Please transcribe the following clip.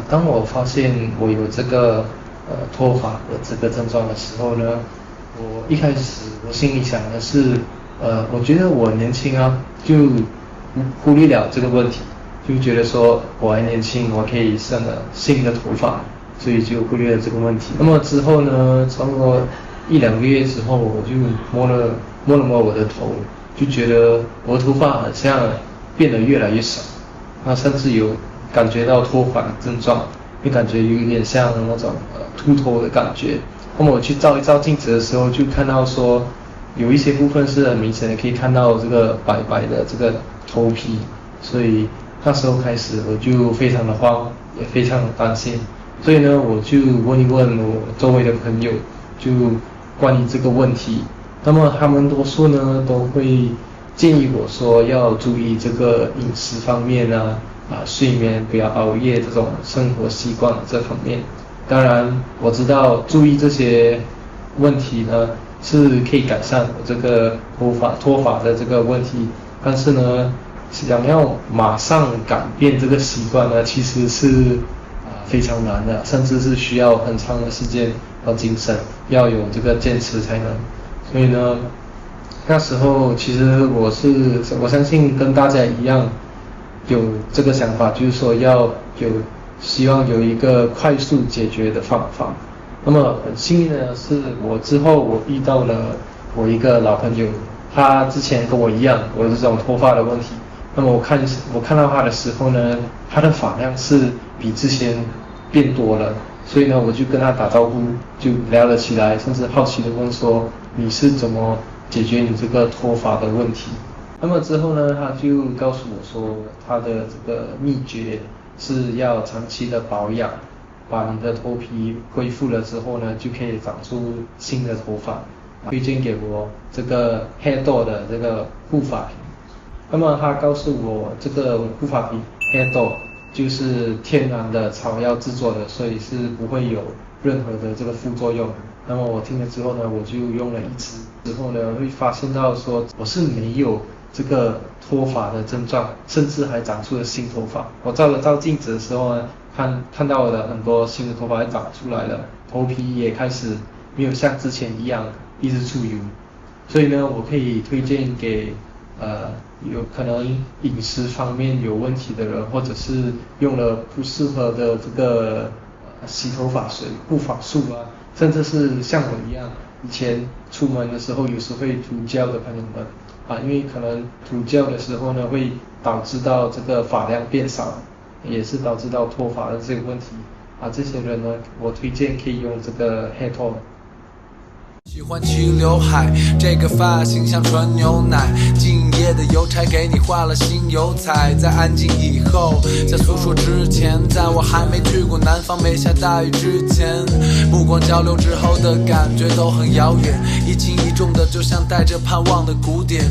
当我发现我有这个脱发的这个症状的时候呢，我一开始我心里想的是，我觉得我年轻啊，就忽略了这个问题，就觉得说我还年轻，我可以生了新的头发，所以就忽略了这个问题。那么之后呢，差不多一两个月之后，我就摸了我的头，就觉得我的头发好像变得越来越少。甚至有感觉到脱发的症状，就感觉有点像那种秃头的感觉。那么我去照一照镜子的时候，就看到说有一些部分是很明显的可以看到这个白白的这个头皮，所以那时候开始我就非常的慌，也非常的担心。所以呢，我就问一问我周围的朋友，就关于这个问题。那么他们多数呢都会建议我说要注意这个饮食方面睡眠不要熬夜这种生活习惯这方面。当然我知道注意这些问题呢是可以改善我这个脱发的这个问题，但是呢想要马上改变这个习惯呢其实是非常难的，甚至是需要很长的时间和精神，要有这个坚持才能。所以呢那时候其实我相信跟大家一样有这个想法，就是说希望有一个快速解决的方法。那么很幸运的是我遇到了我一个老朋友，他之前跟我一样有这种脱发的问题。那么我看到他的时候呢，他的发量是比之前变多了，所以呢我就跟他打招呼，就聊了起来，甚至好奇的问说你是怎么解决你这个脱发的问题。那么之后呢，他就告诉我说，他的这个秘诀是要长期的保养，把你的头皮恢复了之后呢，就可以长出新的头发。推荐给我这个 Hairdo 的这个护发品。那么他告诉我，这个护发品 Hairdo 就是天然的草药制作的，所以是不会有任何的这个副作用。那么我听了之后呢，我就用了一支之后呢，会发现到说我是没有这个脱发的症状，甚至还长出了新头发。我照镜子的时候呢，看到我的很多新的头发也长出来了，头皮也开始没有像之前一样一直出油。所以呢，我可以推荐给有可能饮食方面有问题的人，或者是用了不适合的这个洗头发水、护发素甚至是像我一样以前出门的时候有时会涂胶的朋友们因为可能涂胶的时候呢会导致到这个发量变少，也是导致到脱发的这个问题这些人呢，我推荐可以用这个 Hairdo。喜欢齐刘海，这个发型像纯牛奶。敬业的邮差给你画了新油彩，在安静以后，在诉说之前，在我还没去过南方没下大雨之前，目光交流之后的感觉都很遥远，一轻一重的，就像带着盼望的鼓点。